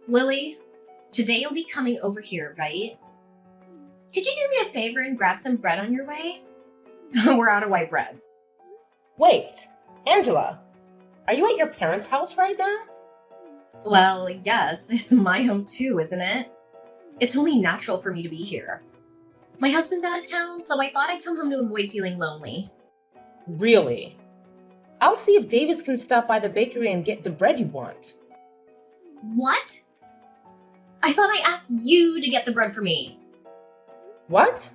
Lily, today you'll be coming over here, right? Could you do me a favor and grab some bread on your way? We're out of white bread. Wait, Angela, are you at your parents' house right now? Well, yes, it's my home too, isn't it? It's only natural for me to be here. My husband's out of town, so I thought I'd come home to avoid feeling lonely. Really? I'll see if Davis can stop by the bakery and get the bread you want. What? I thought I asked you to get the bread for me. What?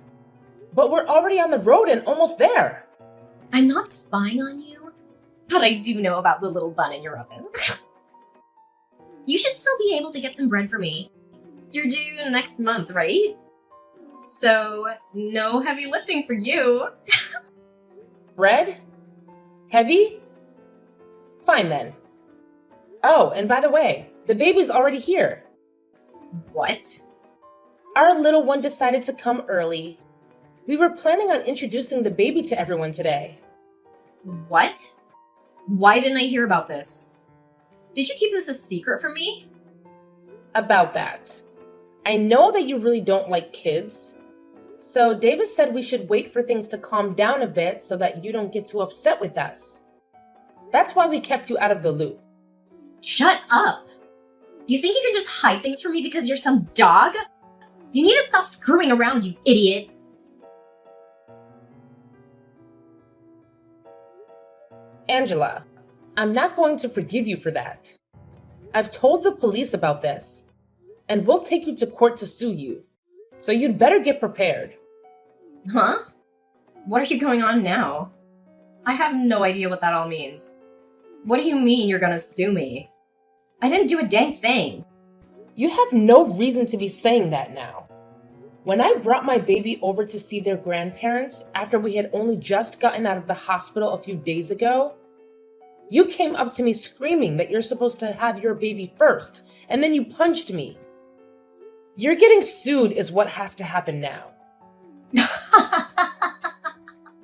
But we're already on the road and almost there. I'm not spying on you, but I do know about the little bun in your oven. You should still be able to get some bread for me. You're due next month, right? So, no heavy lifting for you. Bread? Heavy? Fine then. Oh, and by the way, the baby's already here. What? Our little one decided to come early. We were planning on introducing the baby to everyone today. What? Why didn't I hear about this? Did you keep this a secret from me? About that. I know that you really don't like kids. So Davis said we should wait for things to calm down a bit so that you don't get too upset with us. That's why we kept you out of the loop. Shut up! You think you can just hide things from me because you're some dog? You need to stop screwing around, you idiot! Angela, I'm not going to forgive you for that. I've told the police about this, and we'll take you to court to sue you. So you'd better get prepared. Huh? What are you going on now? I have no idea what that all means. What do you mean you're gonna sue me? I didn't do a dang thing. You have no reason to be saying that now. When I brought my baby over to see their grandparents after we had only just gotten out of the hospital a few days ago, you came up to me screaming that you're supposed to have your baby first, and then you punched me. You're getting sued is what has to happen now.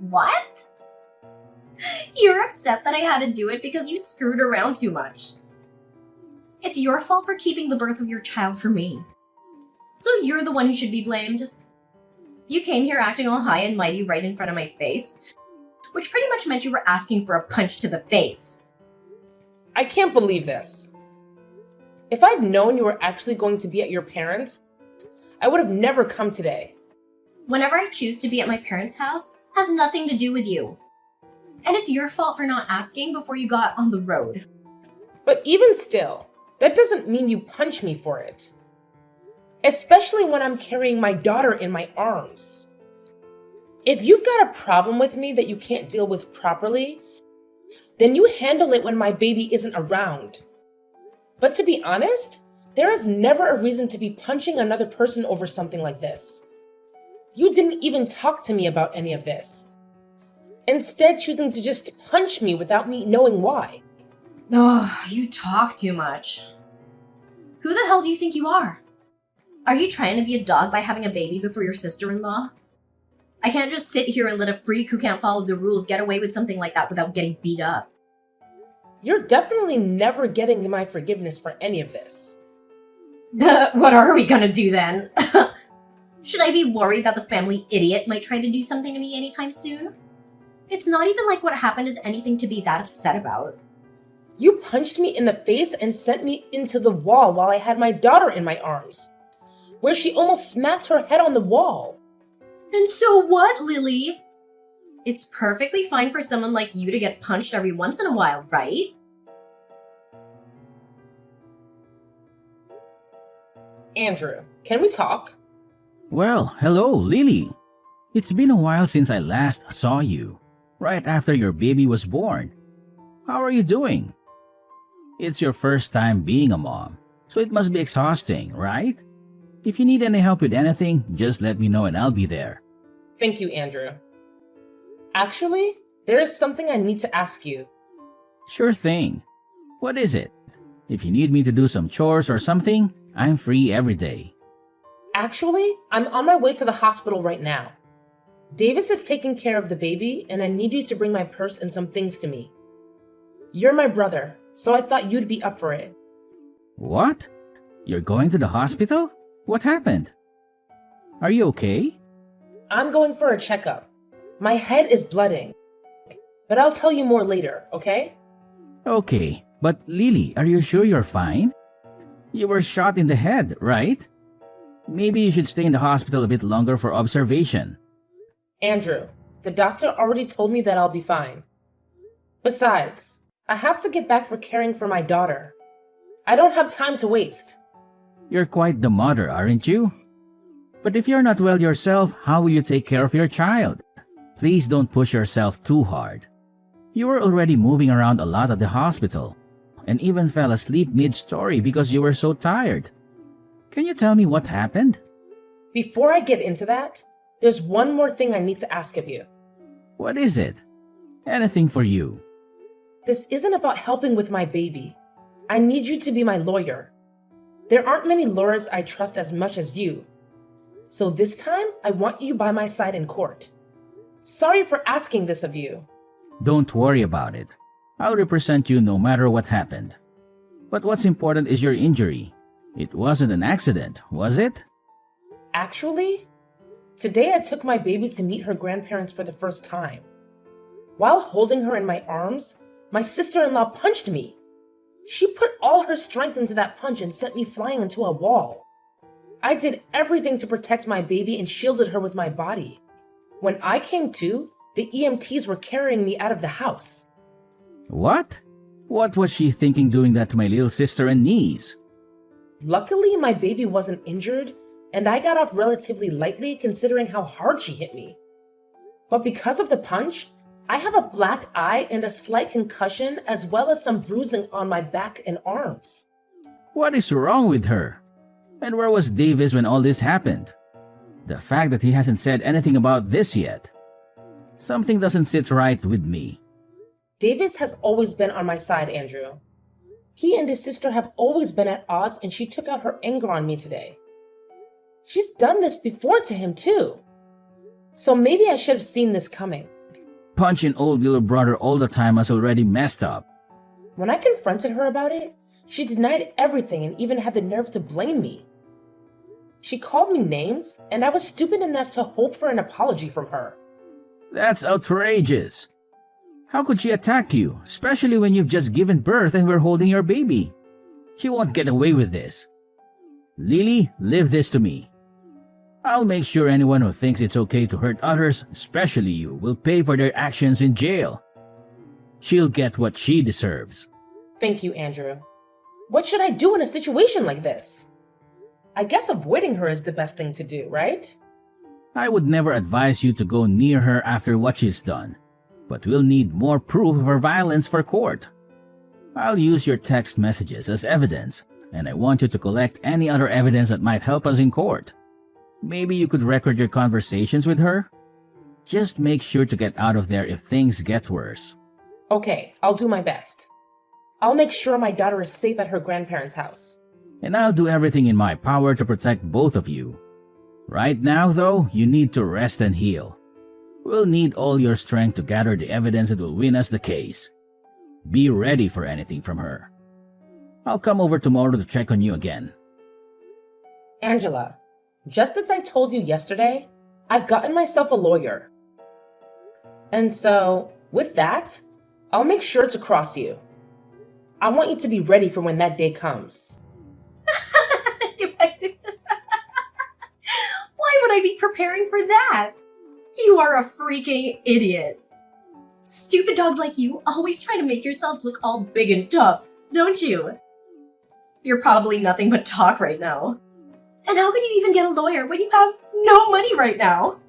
What? You're upset that I had to do it because you screwed around too much. It's your fault for keeping the birth of your child from me. So you're the one who should be blamed. You came here acting all high and mighty right in front of my face, which pretty much meant you were asking for a punch to the face. I can't believe this. If I'd known you were actually going to be at your parents', I would have never come today. Whenever I choose to be at my parents' house has nothing to do with you. And it's your fault for not asking before you got on the road. But even still, that doesn't mean you punch me for it. Especially when I'm carrying my daughter in my arms. If you've got a problem with me that you can't deal with properly, then you handle it when my baby isn't around. But to be honest, there is never a reason to be punching another person over something like this. You didn't even talk to me about any of this. Instead, choosing to just punch me without me knowing why. Oh, you talk too much. Who the hell do you think you are? Are you trying to be a dog by having a baby before your sister-in-law? I can't just sit here and let a freak who can't follow the rules get away with something like that without getting beat up. You're definitely never getting my forgiveness for any of this. What are we gonna do then? Should I be worried that the family idiot might try to do something to me anytime soon? It's not even like what happened is anything to be that upset about. You punched me in the face and sent me into the wall while I had my daughter in my arms, where she almost smacked her head on the wall. And so what, Lily? It's perfectly fine for someone like you to get punched every once in a while, right? Andrew, can we talk? Well, hello, Lily. It's been a while since I last saw you, right after your baby was born. How are you doing? It's your first time being a mom, so it must be exhausting, right? If you need any help with anything, just let me know and I'll be there. Thank you, Andrew. Actually, there is something I need to ask you. Sure thing. What is it? If you need me to do some chores or something, I'm free every day. Actually, I'm on my way to the hospital right now. Davis is taking care of the baby, and I need you to bring my purse and some things to me. You're my brother, so I thought you'd be up for it. What? You're going to the hospital? What happened? Are you okay? I'm going for a checkup. My head is blooding. But I'll tell you more later, okay? Okay, but Lily, are you sure you're fine? You were shot in the head, right? Maybe you should stay in the hospital a bit longer for observation. Andrew, the doctor already told me that I'll be fine. Besides, I have to get back for caring for my daughter. I don't have time to waste. You're quite the mother, aren't you? But if you're not well yourself, how will you take care of your child? Please don't push yourself too hard. You were already moving around a lot at the hospital, and even fell asleep mid-story because you were so tired. Can you tell me what happened? Before I get into that, there's one more thing I need to ask of you. What is it? Anything for you. This isn't about helping with my baby. I need you to be my lawyer. There aren't many lawyers I trust as much as you. So this time, I want you by my side in court. Sorry for asking this of you. Don't worry about it. I'll represent you no matter what happened. But what's important is your injury. It wasn't an accident, was it? Actually, today I took my baby to meet her grandparents for the first time. While holding her in my arms, my sister-in-law punched me. She put all her strength into that punch and sent me flying into a wall. I did everything to protect my baby and shielded her with my body. When I came to, the EMTs were carrying me out of the house. What? What was she thinking doing that to my little sister and niece? Luckily, my baby wasn't injured, and I got off relatively lightly considering how hard she hit me. But because of the punch, I have a black eye and a slight concussion as well as some bruising on my back and arms. What is wrong with her? And where was Davis when all this happened? The fact that he hasn't said anything about this yet. Something doesn't sit right with me. Davis has always been on my side, Andrew. He and his sister have always been at odds, and she took out her anger on me today. She's done this before to him too. So maybe I should have seen this coming. Punching old little brother all the time has already messed up. When I confronted her about it, she denied everything and even had the nerve to blame me. She called me names, and I was stupid enough to hope for an apology from her. That's outrageous. How could she attack you, especially when you've just given birth and we're holding your baby? She won't get away with this. Lily, leave this to me. I'll make sure anyone who thinks it's okay to hurt others, especially you, will pay for their actions in jail. She'll get what she deserves. Thank you, Andrew. What should I do in a situation like this? I guess avoiding her is the best thing to do, right? I would never advise you to go near her after what she's done, but we'll need more proof of her violence for court. I'll use your text messages as evidence, and I want you to collect any other evidence that might help us in court. Maybe you could record your conversations with her? Just make sure to get out of there if things get worse. Okay, I'll do my best. I'll make sure my daughter is safe at her grandparents' house. And I'll do everything in my power to protect both of you. Right now, though, you need to rest and heal. We'll need all your strength to gather the evidence that will win us the case. Be ready for anything from her. I'll come over tomorrow to check on you again. Angela, just as I told you yesterday, I've gotten myself a lawyer. And so, with that, I'll make sure to cross you. I want you to be ready for when that day comes. Why would I be preparing for that? You are a freaking idiot. Stupid dogs like you always try to make yourselves look all big and tough, don't you? You're probably nothing but talk right now. And how could you even get a lawyer when you have no money right now?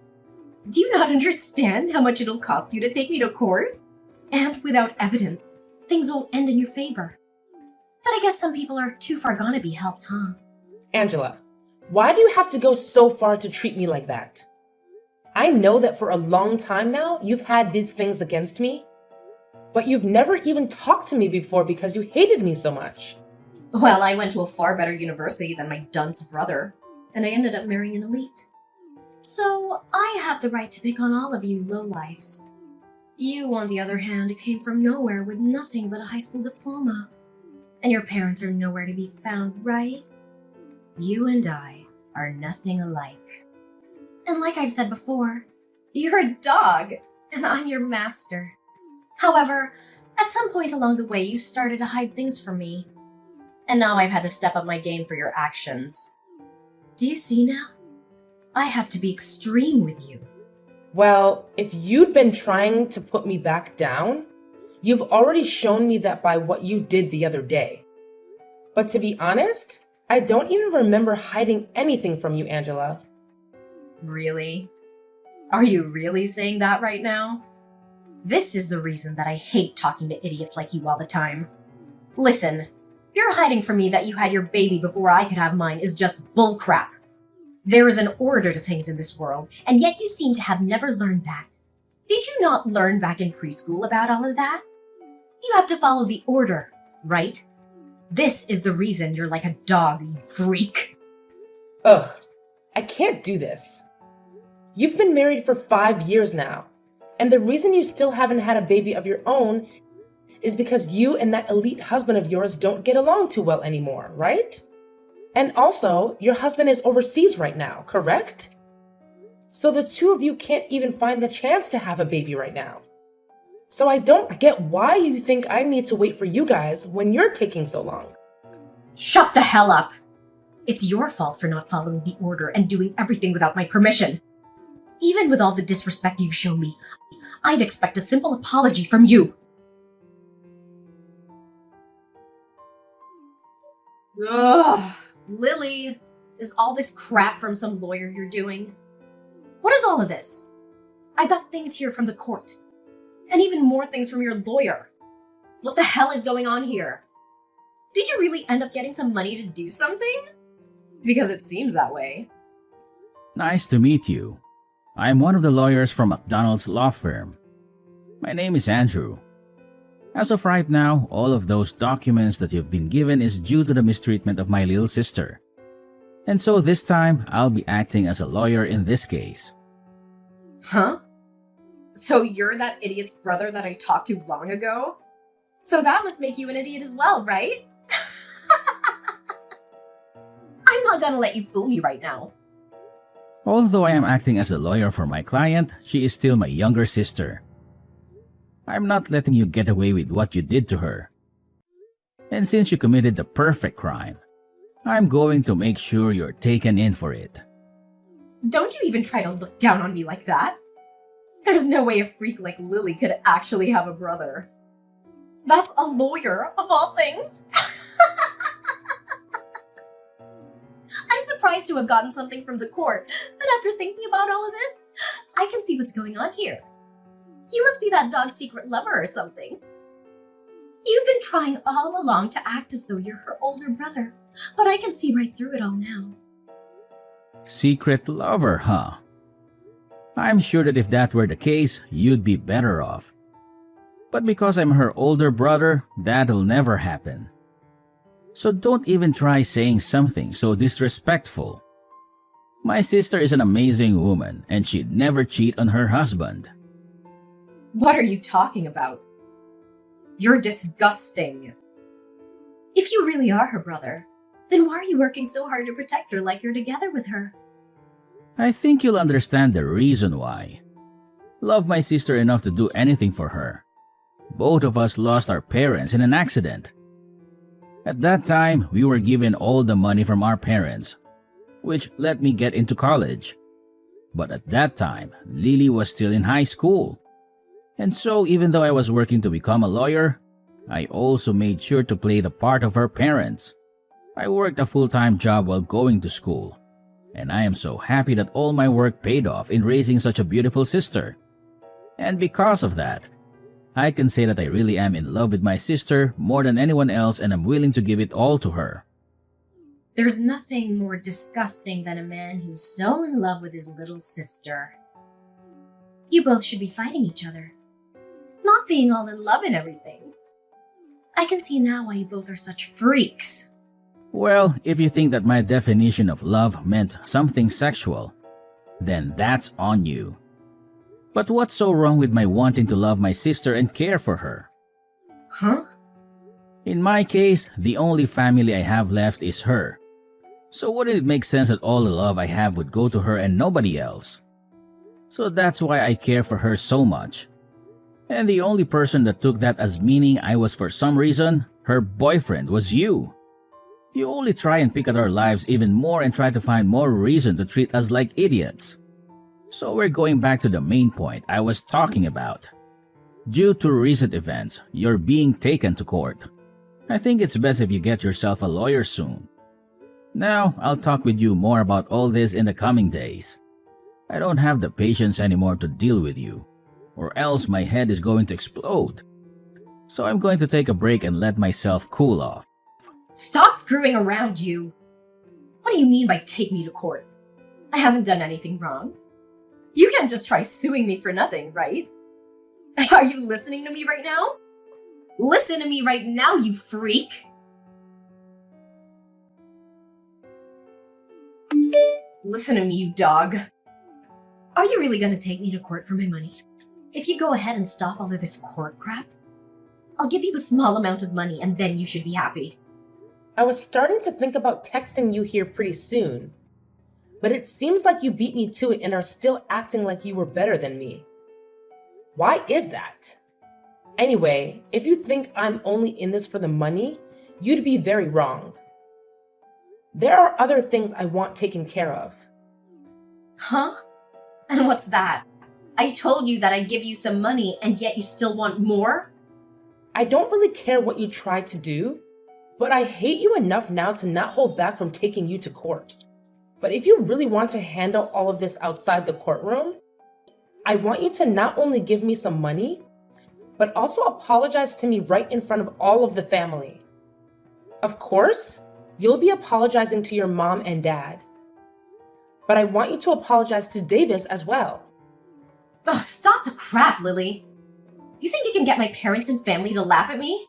Do you not understand how much it'll cost you to take me to court? And without evidence, things won't end in your favor. But I guess some people are too far gone to be helped, huh? Angela, why do you have to go so far to treat me like that? I know that for a long time now, you've had these things against me, but you've never even talked to me before because you hated me so much. Well, I went to a far better university than my dunce brother, and I ended up marrying an elite. So I have the right to pick on all of you lowlifes. You, on the other hand, came from nowhere with nothing but a high school diploma. And your parents are nowhere to be found, right? You and I are nothing alike. And like I've said before, you're a dog, and I'm your master. However, at some point along the way, you started to hide things from me. And now I've had to step up my game for your actions. Do you see now? I have to be extreme with you. Well, if you'd been trying to put me back down, you've already shown me that by what you did the other day. But to be honest, I don't even remember hiding anything from you, Angela. Really? Are you really saying that right now? This is the reason that I hate talking to idiots like you all the time. Listen, you're hiding from me that you had your baby before I could have mine is just bullcrap. There is an order to things in this world, and yet you seem to have never learned that. Did you not learn back in preschool about all of that? You have to follow the order, right? This is the reason you're like a dog, you freak. Ugh, I can't do this. You've been married for 5 years now, and the reason you still haven't had a baby of your own is because you and that elite husband of yours don't get along too well anymore, right? And also, your husband is overseas right now, correct? So the two of you can't even find the chance to have a baby right now. So I don't get why you think I need to wait for you guys when you're taking so long. Shut the hell up! It's your fault for not following the order and doing everything without my permission. Even with all the disrespect you've shown me, I'd expect a simple apology from you. Ugh, Lily, is all this crap from some lawyer you're doing? What is all of this? I got things here from the court. And even more things from your lawyer. What the hell is going on here? Did you really end up getting some money to do something? Because it seems that way. Nice to meet you. I'm one of the lawyers from McDonald's law firm. My name is Andrew. As of right now, all of those documents that you've been given is due to the mistreatment of my little sister. And so this time, I'll be acting as a lawyer in this case. Huh? So you're that idiot's brother that I talked to long ago? So that must make you an idiot as well, right? I'm not gonna let you fool me right now. Although I am acting as a lawyer for my client, she is still my younger sister. I'm not letting you get away with what you did to her. And since you committed the perfect crime, I'm going to make sure you're taken in for it. Don't you even try to look down on me like that. There's no way a freak like Lily could actually have a brother. That's a lawyer, of all things. I'm surprised to have gotten something from the court, but after thinking about all of this, I can see what's going on here. You must be that dog's secret lover or something. You've been trying all along to act as though you're her older brother, but I can see right through it all now. Secret lover, huh? I'm sure that if that were the case, you'd be better off. But because I'm her older brother, that'll never happen. So don't even try saying something so disrespectful. My sister is an amazing woman, and she'd never cheat on her husband. What are you talking about? You're disgusting. If you really are her brother, then why are you working so hard to protect her like you're together with her? I think you'll understand the reason why. Love my sister enough to do anything for her. Both of us lost our parents in an accident. At that time, we were given all the money from our parents, which let me get into college. But at that time, Lily was still in high school. And so even though I was working to become a lawyer, I also made sure to play the part of her parents. I worked a full-time job while going to school. And I am so happy that all my work paid off in raising such a beautiful sister. And because of that, I can say that I really am in love with my sister more than anyone else, and I'm willing to give it all to her. There's nothing more disgusting than a man who's so in love with his little sister. You both should be fighting each other, not being all in love and everything. I can see now why you both are such freaks. Well, if you think that my definition of love meant something sexual, then that's on you. But what's so wrong with my wanting to love my sister and care for her? Huh? In my case, the only family I have left is her. So wouldn't it make sense that all the love I have would go to her and nobody else? So that's why I care for her so much. And the only person that took that as meaning I was for some reason, her boyfriend, was you. You only try and pick at our lives even more and try to find more reason to treat us like idiots. So we're going back to the main point I was talking about. Due to recent events, you're being taken to court. I think it's best if you get yourself a lawyer soon. Now, I'll talk with you more about all this in the coming days. I don't have the patience anymore to deal with you, or else my head is going to explode. So I'm going to take a break and let myself cool off. Stop screwing around, you! What do you mean by take me to court? I haven't done anything wrong. You can't just try suing me for nothing, right? Are you listening to me right now? Listen to me right now, you freak! Listen to me, you dog. Are you really gonna take me to court for my money? If you go ahead and stop all of this court crap, I'll give you a small amount of money and then you should be happy. I was starting to think about texting you here pretty soon, but it seems like you beat me to it and are still acting like you were better than me. Why is that? Anyway, if you think I'm only in this for the money, you'd be very wrong. There are other things I want taken care of. Huh? And what's that? I told you that I'd give you some money and yet you still want more? I don't really care what you tried to do, but I hate you enough now to not hold back from taking you to court. But if you really want to handle all of this outside the courtroom, I want you to not only give me some money, but also apologize to me right in front of all of the family. Of course, you'll be apologizing to your mom and dad. But I want you to apologize to Davis as well. Oh, stop the crap, Lily. You think you can get my parents and family to laugh at me?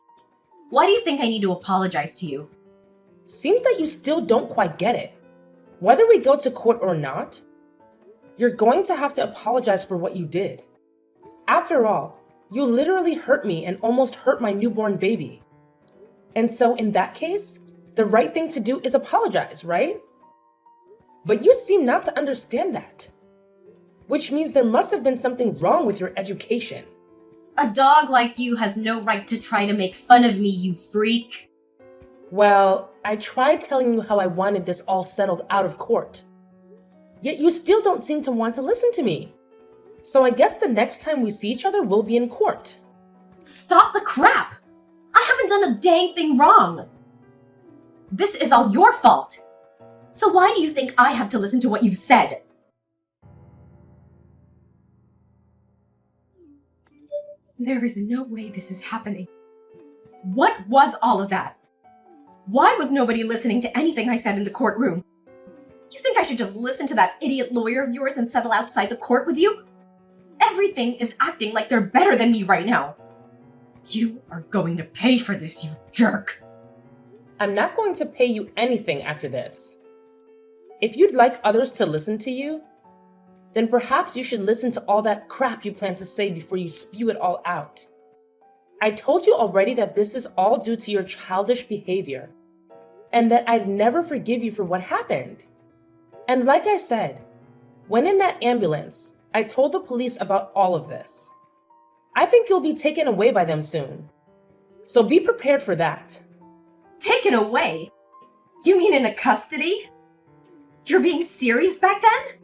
Why do you think I need to apologize to you? Seems that you still don't quite get it. Whether we go to court or not, you're going to have to apologize for what you did. After all, you literally hurt me and almost hurt my newborn baby. And so in that case, the right thing to do is apologize, right? But you seem not to understand that. Which means there must have been something wrong with your education. A dog like you has no right to try to make fun of me, you freak. Well, I tried telling you how I wanted this all settled out of court. Yet you still don't seem to want to listen to me. So I guess the next time we see each other, we'll be in court. Stop the crap! I haven't done a dang thing wrong. This is all your fault. So why do you think I have to listen to what you've said? There is no way this is happening. What was all of that? Why was nobody listening to anything I said in the courtroom? You think I should just listen to that idiot lawyer of yours and settle outside the court with you? Everything is acting like they're better than me right now. You are going to pay for this, you jerk. I'm not going to pay you anything after this. If you'd like others to listen to you, then perhaps you should listen to all that crap you plan to say before you spew it all out. I told you already that this is all due to your childish behavior, and that I'd never forgive you for what happened. And like I said, when in that ambulance, I told the police about all of this. I think you'll be taken away by them soon. So be prepared for that. Taken away? You mean into custody? You're being serious back then?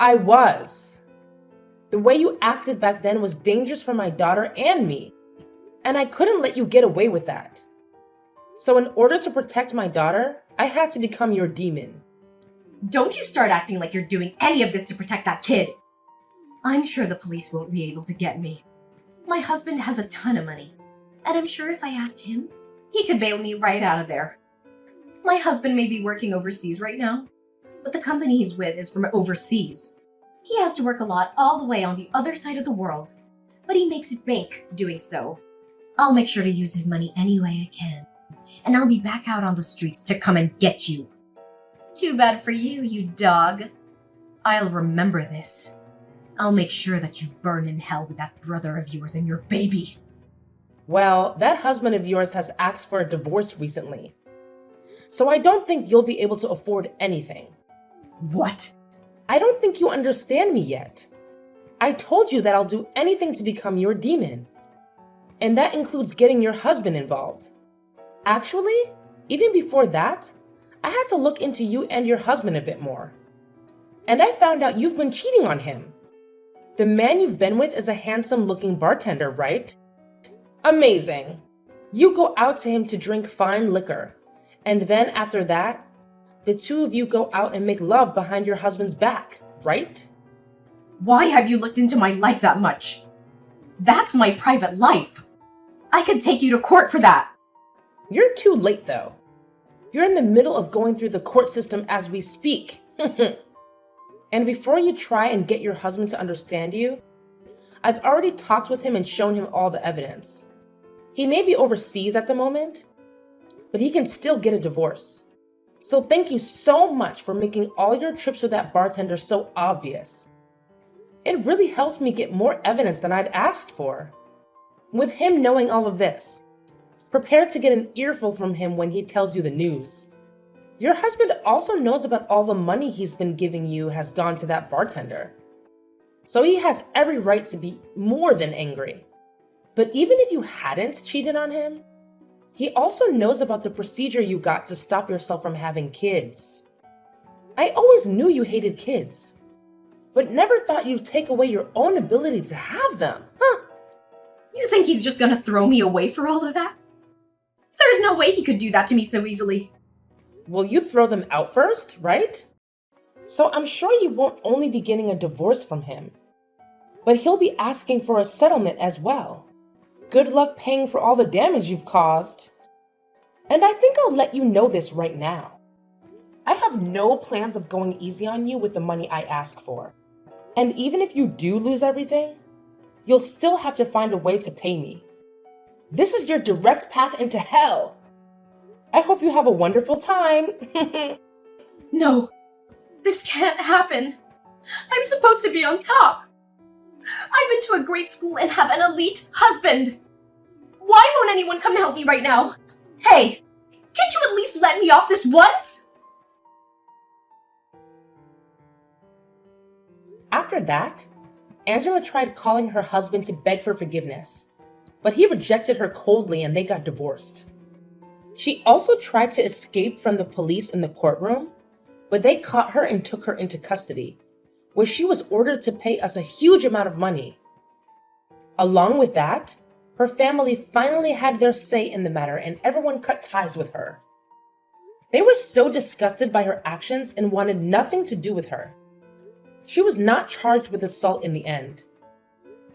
I was. The way you acted back then was dangerous for my daughter and me, and I couldn't let you get away with that. So in order to protect my daughter, I had to become your demon. Don't you start acting like you're doing any of this to protect that kid. I'm sure the police won't be able to get me. My husband has a ton of money, and I'm sure if I asked him, he could bail me right out of there. My husband may be working overseas right now, but the company he's with is from overseas. He has to work a lot all the way on the other side of the world, but he makes it bank doing so. I'll make sure to use his money any way I can, and I'll be back out on the streets to come and get you. Too bad for you, you dog. I'll remember this. I'll make sure that you burn in hell with that brother of yours and your baby. Well, that husband of yours has asked for a divorce recently. So I don't think you'll be able to afford anything. What? I don't think you understand me yet. I told you that I'll do anything to become your demon. And that includes getting your husband involved. Actually, even before that, I had to look into you and your husband a bit more. And I found out you've been cheating on him. The man you've been with is a handsome-looking bartender, right? Amazing. You go out to him to drink fine liquor. And then after that, the two of you go out and make love behind your husband's back, right? Why have you looked into my life that much? That's my private life. I could take you to court for that. You're too late, though. You're in the middle of going through the court system as we speak. And before you try and get your husband to understand you, I've already talked with him and shown him all the evidence. He may be overseas at the moment, but he can still get a divorce. So thank you so much for making all your trips with that bartender so obvious. It really helped me get more evidence than I'd asked for. With him knowing all of this, prepare to get an earful from him when he tells you the news. Your husband also knows about all the money he's been giving you has gone to that bartender. So he has every right to be more than angry. But even if you hadn't cheated on him, he also knows about the procedure you got to stop yourself from having kids. I always knew you hated kids, but never thought you'd take away your own ability to have them, huh? You think he's just gonna throw me away for all of that? There's no way he could do that to me so easily. Well, you throw them out first, right? So I'm sure you won't only be getting a divorce from him, but he'll be asking for a settlement as well. Good luck paying for all the damage you've caused. And I think I'll let you know this right now. I have no plans of going easy on you with the money I ask for. And even if you do lose everything, you'll still have to find a way to pay me. This is your direct path into hell. I hope you have a wonderful time. No, this can't happen. I'm supposed to be on top. I've been to a great school and have an elite husband. Why won't anyone come to help me right now? Hey, can't you at least let me off this once? After that, Angela tried calling her husband to beg for forgiveness, but he rejected her coldly and they got divorced. She also tried to escape from the police in the courtroom, but they caught her and took her into custody, where she was ordered to pay us a huge amount of money. Along with that, her family finally had their say in the matter and everyone cut ties with her. They were so disgusted by her actions and wanted nothing to do with her. She was not charged with assault in the end.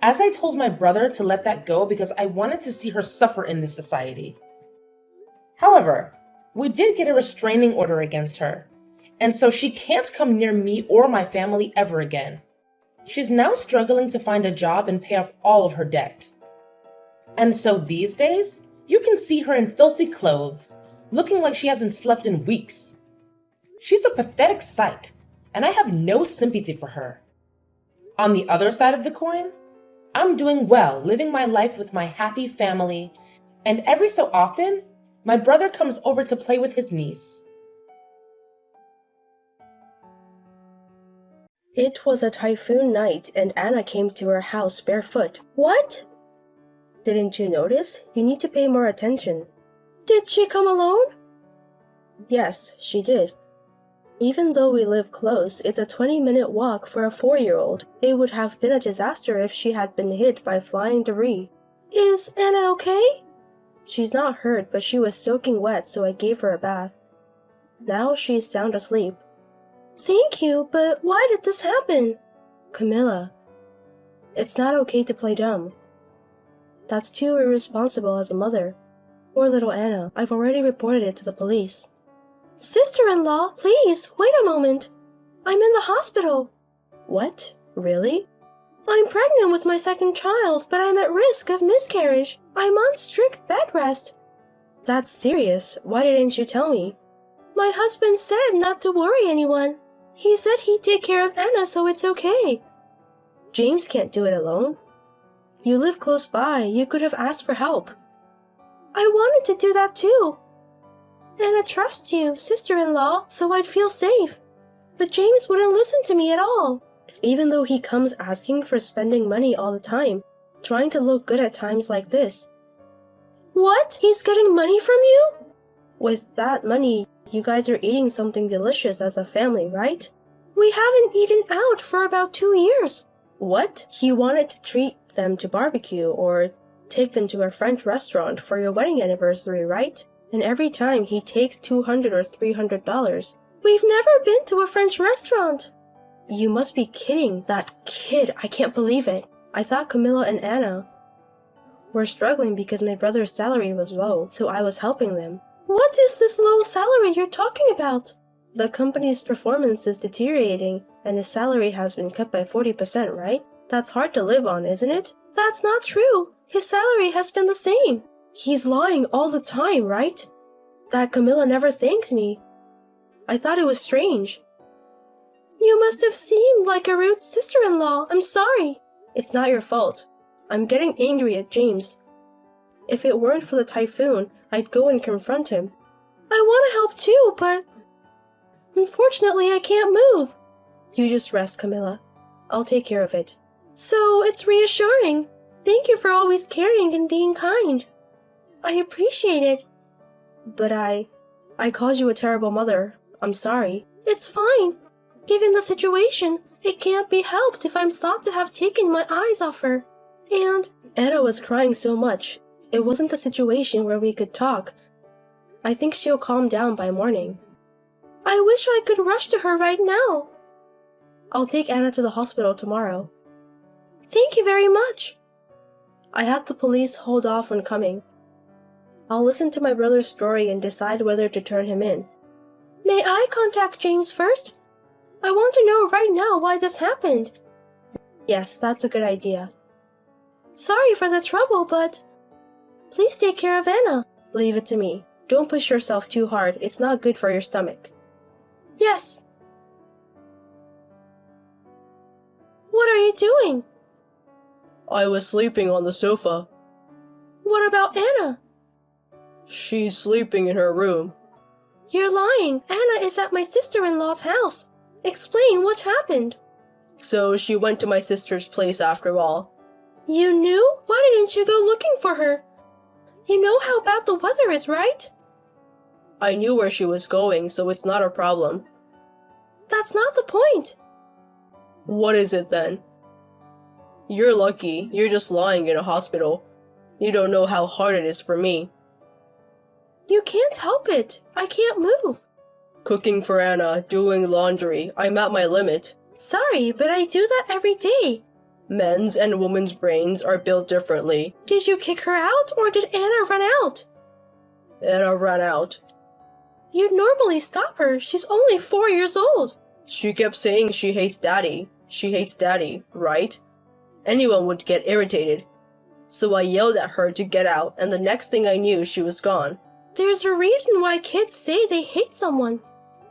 As I told my brother to let that go because I wanted to see her suffer in this society. However, we did get a restraining order against her, and so she can't come near me or my family ever again. She's now struggling to find a job and pay off all of her debt. And so these days, you can see her in filthy clothes, looking like she hasn't slept in weeks. She's a pathetic sight, and I have no sympathy for her. On the other side of the coin, I'm doing well, living my life with my happy family, and every so often, my brother comes over to play with his niece. It was a typhoon night and Anna came to her house barefoot. What? Didn't you notice? You need to pay more attention. Did she come alone? Yes, she did. Even though we live close, it's a 20-minute walk for a 4-year-old. It would have been a disaster if she had been hit by flying debris. Is Anna okay? She's not hurt, but she was soaking wet, so I gave her a bath. Now she's sound asleep. Thank you, but why did this happen? Camila, it's not okay to play dumb. That's too irresponsible as a mother. Poor little Anna, I've already reported it to the police. Sister-in-law, please, wait a moment. I'm in the hospital. What? Really? I'm pregnant with my second child, but I'm at risk of miscarriage. I'm on strict bed rest. That's serious. Why didn't you tell me? My husband said not to worry anyone. He said he'd take care of Anna, so it's okay. James can't do it alone. You live close by. You could have asked for help. I wanted to do that too. Anna trusts you, sister-in-law, so I'd feel safe. But James wouldn't listen to me at all. Even though he comes asking for spending money all the time, trying to look good at times like this. What? He's getting money from you? With that money, you guys are eating something delicious as a family, right? We haven't eaten out for about 2 years. What? He wanted to treat them to barbecue or take them to a French restaurant for your wedding anniversary, right? And every time he takes $200 or $300. We've never been to a French restaurant. You must be kidding. That kid, I can't believe it. I thought Camila and Anna were struggling because my brother's salary was low, so I was helping them. What is this low salary you're talking about? The company's performance is deteriorating, and his salary has been cut by 40%, right? That's hard to live on, isn't it? That's not true. His salary has been the same. He's lying all the time, right? That Camila never thanked me. I thought it was strange. You must have seemed like a rude sister-in-law. I'm sorry. It's not your fault. I'm getting angry at James. If it weren't for the typhoon, I'd go and confront him. I want to help too, but unfortunately I can't move. You just rest, Camila. I'll take care of it. So it's reassuring. Thank you for always caring and being kind. I appreciate it. But I called you a terrible mother. I'm sorry. It's fine. Given the situation, it can't be helped if I'm thought to have taken my eyes off her. And Anna was crying so much. It wasn't a situation where we could talk. I think she'll calm down by morning. I wish I could rush to her right now. I'll take Anna to the hospital tomorrow. Thank you very much. I had the police hold off on coming. I'll listen to my brother's story and decide whether to turn him in. May I contact James first? I want to know right now why this happened. Yes, that's a good idea. Sorry for the trouble, but please take care of Anna. Leave it to me. Don't push yourself too hard. It's not good for your stomach. Yes. What are you doing? I was sleeping on the sofa. What about Anna? She's sleeping in her room. You're lying. Anna is at my sister-in-law's house. Explain what happened. So she went to my sister's place after all. You knew? Why didn't you go looking for her? You know how bad the weather is, right? I knew where she was going, so it's not a problem. That's not the point. What is it then? You're lucky. You're just lying in a hospital. You don't know how hard it is for me. You can't help it. I can't move. Cooking for Anna, doing laundry. I'm at my limit. Sorry, but I do that every day. Men's and women's brains are built differently. Did you kick her out, or did Anna run out? Anna ran out. You'd normally stop her. She's only 4 years old. She kept saying she hates Daddy. She hates Daddy, right? Anyone would get irritated. So I yelled at her to get out, and the next thing I knew, she was gone. There's a reason why kids say they hate someone.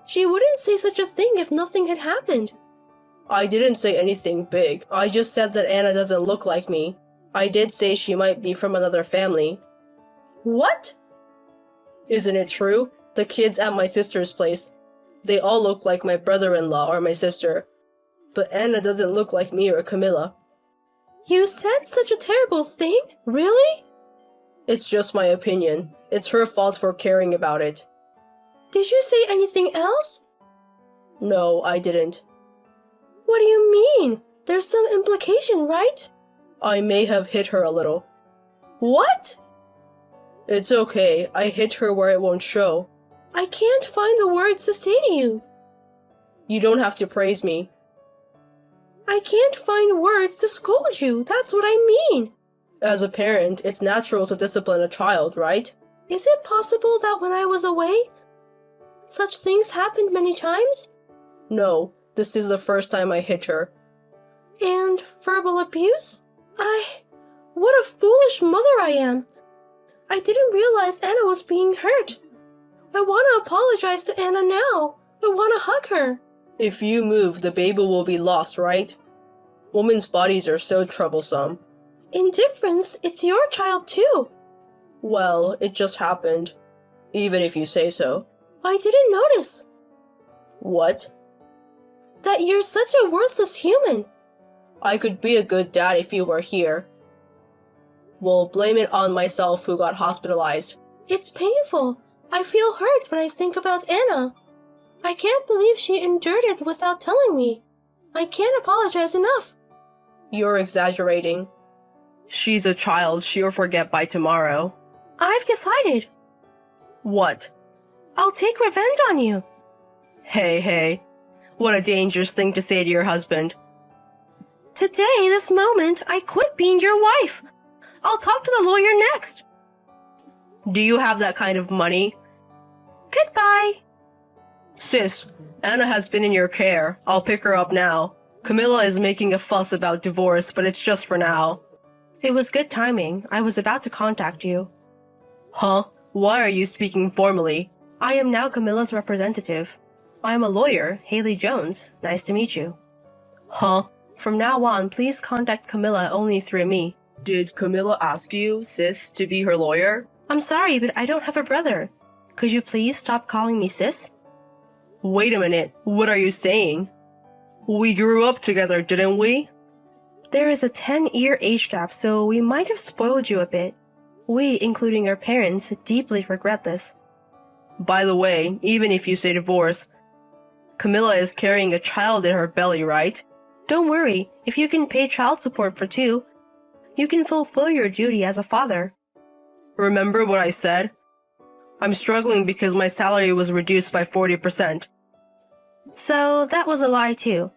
She wouldn't say such a thing if nothing had happened. I didn't say anything big. I just said that Anna doesn't look like me. I did say she might be from another family. What? Isn't it true? The kids at my sister's place, they all look like my brother-in-law or my sister. But Anna doesn't look like me or Camila. You said such a terrible thing? Really? It's just my opinion. It's her fault for caring about it. Did you say anything else? No, I didn't. What do you mean? There's some implication, right? I may have hit her a little. What? It's okay. I hit her where it won't show. I can't find the words to say to you. You don't have to praise me. I can't find words to scold you. That's what I mean. As a parent, it's natural to discipline a child, right? Is it possible that when I was away, such things happened many times? No, this is the first time I hit her. And verbal abuse? What a foolish mother I am. I didn't realize Anna was being hurt. I want to apologize to Anna now. I want to hug her. If you move, the baby will be lost, right? Women's bodies are so troublesome. Indifference, it's your child too. Well, it just happened. Even if you say so. I didn't notice. What? That you're such a worthless human. I could be a good dad if you were here. Well, blame it on myself who got hospitalized. It's painful. I feel hurt when I think about Anna. I can't believe she endured it without telling me. I can't apologize enough. You're exaggerating. She's a child. She'll forget by tomorrow. I've decided. What? I'll take revenge on you. Hey. What a dangerous thing to say to your husband. Today, this moment, I quit being your wife. I'll talk to the lawyer next. Do you have that kind of money? Goodbye. Sis, Anna has been in your care. I'll pick her up now. Camila is making a fuss about divorce, but it's just for now. It was good timing. I was about to contact you. Huh? Why are you speaking formally? I am now Camila's representative. I am a lawyer, Haley Jones. Nice to meet you. Huh? From now on, please contact Camila only through me. Did Camila ask you, sis, to be her lawyer? I'm sorry, but I don't have a brother. Could you please stop calling me sis? Wait a minute. What are you saying? We grew up together, didn't we? There is a 10-year age gap, so we might have spoiled you a bit. We, including your parents, deeply regret this. By the way, even if you say divorce, Camila is carrying a child in her belly, right? Don't worry, if you can pay child support for 2, you can fulfill your duty as a father. Remember what I said? I'm struggling because my salary was reduced by 40%. So that was a lie too.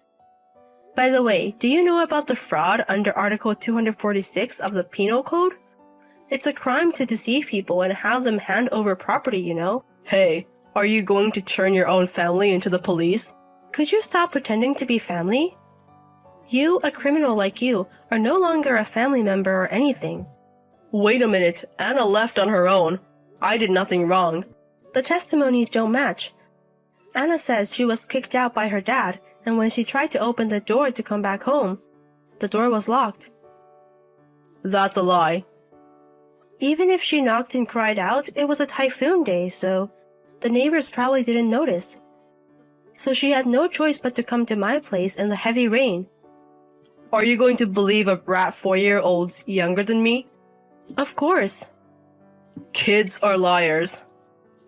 By the way, do you know about the fraud under Article 246 of the Penal Code? It's a crime to deceive people and have them hand over property, you know? Hey, are you going to turn your own family into the police? Could you stop pretending to be family? You, a criminal like you, are no longer a family member or anything. Wait a minute, Anna left on her own. I did nothing wrong. The testimonies don't match. Anna says she was kicked out by her dad, and when she tried to open the door to come back home, the door was locked. That's a lie. Even if she knocked and cried out, it was a typhoon day, so the neighbors probably didn't notice. So she had no choice but to come to my place in the heavy rain. Are you going to believe a brat 4-year-old's younger than me? Of course. Kids are liars.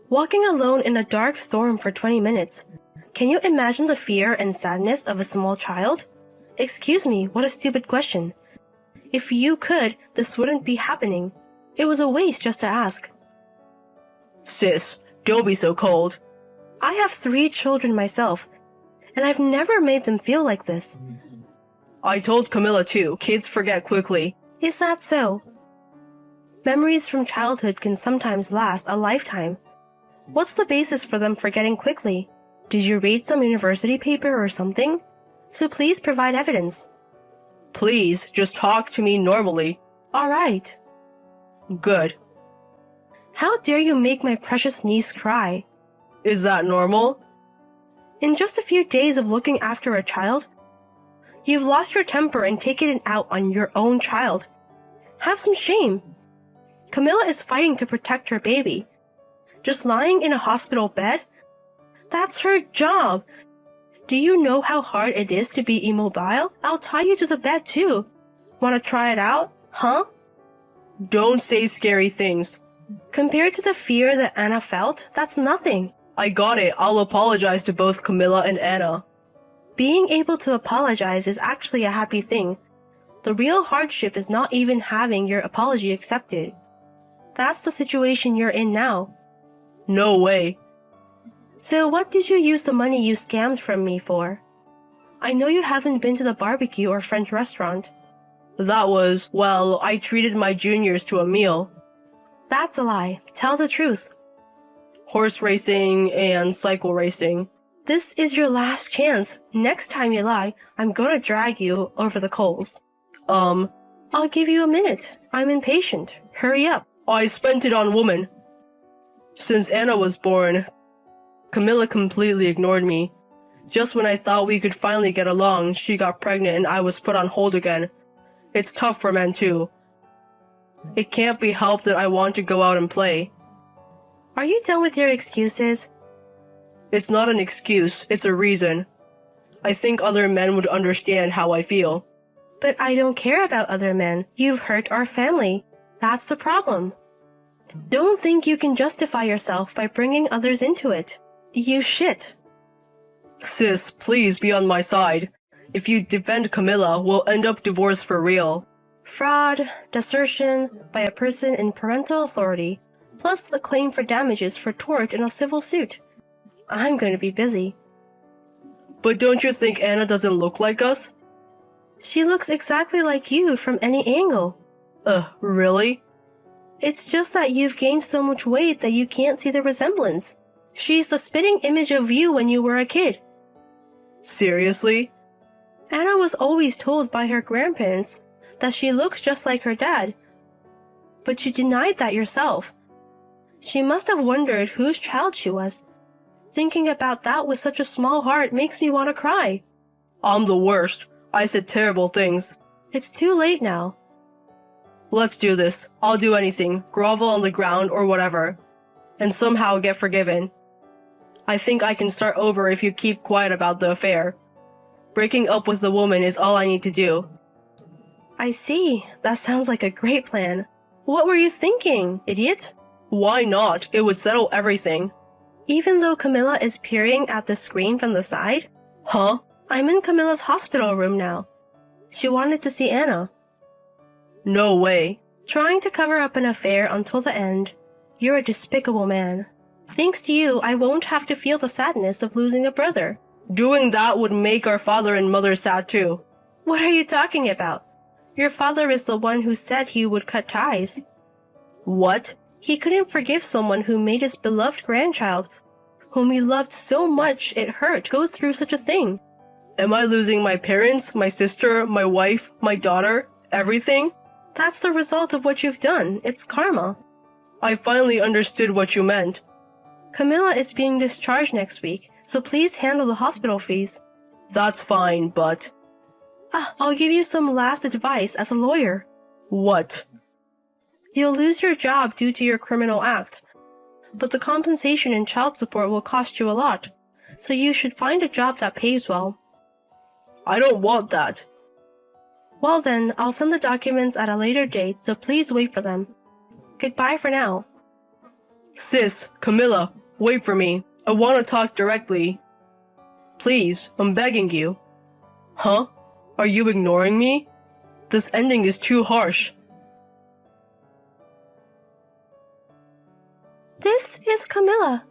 Walking alone in a dark storm for 20 minutes. Can you imagine the fear and sadness of a small child? Excuse me, what a stupid question. If you could, this wouldn't be happening. It was a waste just to ask. Sis, don't be so cold. I have 3 children myself, and I've never made them feel like this. I told Camila too, kids forget quickly. Is that so? Memories from childhood can sometimes last a lifetime. What's the basis for them forgetting quickly? Did you read some university paper or something? So please provide evidence. Please, just talk to me normally. Alright. Good. How dare you make my precious niece cry? Is that normal? In just a few days of looking after a child, you've lost your temper and taken it out on your own child. Have some shame. Camila is fighting to protect her baby. Just lying in a hospital bed? That's her job. Do you know how hard it is to be immobile? I'll tie you to the bed too. Wanna try it out? Huh? Don't say scary things. Compared to the fear that Anna felt, that's nothing. I got it. I'll apologize to both Camila and Anna. Being able to apologize is actually a happy thing. The real hardship is not even having your apology accepted. That's the situation you're in now. No way. So what did you use the money you scammed from me for? I know you haven't been to the barbecue or French restaurant. That was, well, I treated my juniors to a meal. That's a lie. Tell the truth. Horse racing and cycle racing. This is your last chance. Next time you lie, I'm gonna drag you over the coals. I'll give you a minute. I'm impatient. Hurry up. I spent it on woman. Since Anna was born, Camila completely ignored me. Just when I thought we could finally get along, she got pregnant and I was put on hold again. It's tough for men too. It can't be helped that I want to go out and play. Are you done with your excuses? It's not an excuse, it's a reason. I think other men would understand how I feel. But I don't care about other men. You've hurt our family. That's the problem. Don't think you can justify yourself by bringing others into it. You shit. Sis, please be on my side. If you defend Camila, we'll end up divorced for real. Fraud, desertion by a person in parental authority, plus a claim for damages for tort in a civil suit. I'm going to be busy. But don't you think Anna doesn't look like us? She looks exactly like you from any angle. Really? It's just that you've gained so much weight that you can't see the resemblance. She's the spitting image of you when you were a kid. Seriously? Anna was always told by her grandparents that she looks just like her dad. But you denied that yourself. She must have wondered whose child she was. Thinking about that with such a small heart makes me want to cry. I'm the worst. I said terrible things. It's too late now. Let's do this. I'll do anything, grovel on the ground or whatever, and somehow get forgiven. I think I can start over if you keep quiet about the affair. Breaking up with the woman is all I need to do. I see. That sounds like a great plan. What were you thinking, idiot? Why not? It would settle everything. Even though Camila is peering at the screen from the side? Huh? I'm in Camila's hospital room now. She wanted to see Anna. No way. Trying to cover up an affair until the end. You're a despicable man. Thanks to you, I won't have to feel the sadness of losing a brother. Doing that would make our father and mother sad too. What are you talking about? Your father is the one who said he would cut ties. What? He couldn't forgive someone who made his beloved grandchild, whom he loved so much it hurt, go through such a thing. Am I losing my parents, my sister, my wife, my daughter, everything? That's the result of what you've done. It's karma. I finally understood what you meant. Camila is being discharged next week, so please handle the hospital fees. That's fine, but... I'll give you some last advice as a lawyer. What? You'll lose your job due to your criminal act, but the compensation and child support will cost you a lot, so you should find a job that pays well. I don't want that. Well then, I'll send the documents at a later date, so please wait for them. Goodbye for now. Sis, Camila, wait for me. I want to talk directly. Please, I'm begging you. Huh? Are you ignoring me? This ending is too harsh. This is Camila.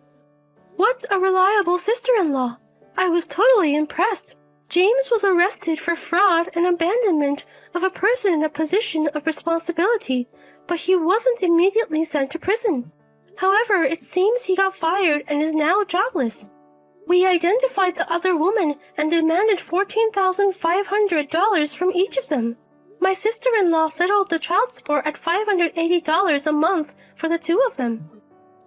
What a reliable sister-in-law. I was totally impressed. James was arrested for fraud and abandonment of a person in a position of responsibility, but he wasn't immediately sent to prison. However, it seems he got fired and is now jobless. We identified the other woman and demanded $14,500 from each of them. My sister-in-law settled the child support at $580 a month for the two of them.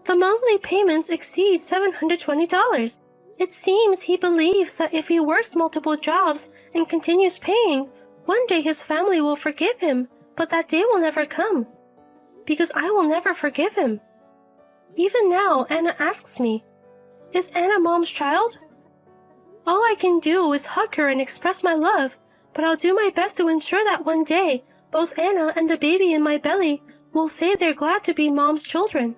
The monthly payments exceed $720. It seems he believes that if he works multiple jobs and continues paying, one day his family will forgive him, but that day will never come. Because I will never forgive him. Even now, Anna asks me, is Anna Mom's child? All I can do is hug her and express my love, but I'll do my best to ensure that one day, both Anna and the baby in my belly will say they're glad to be Mom's children.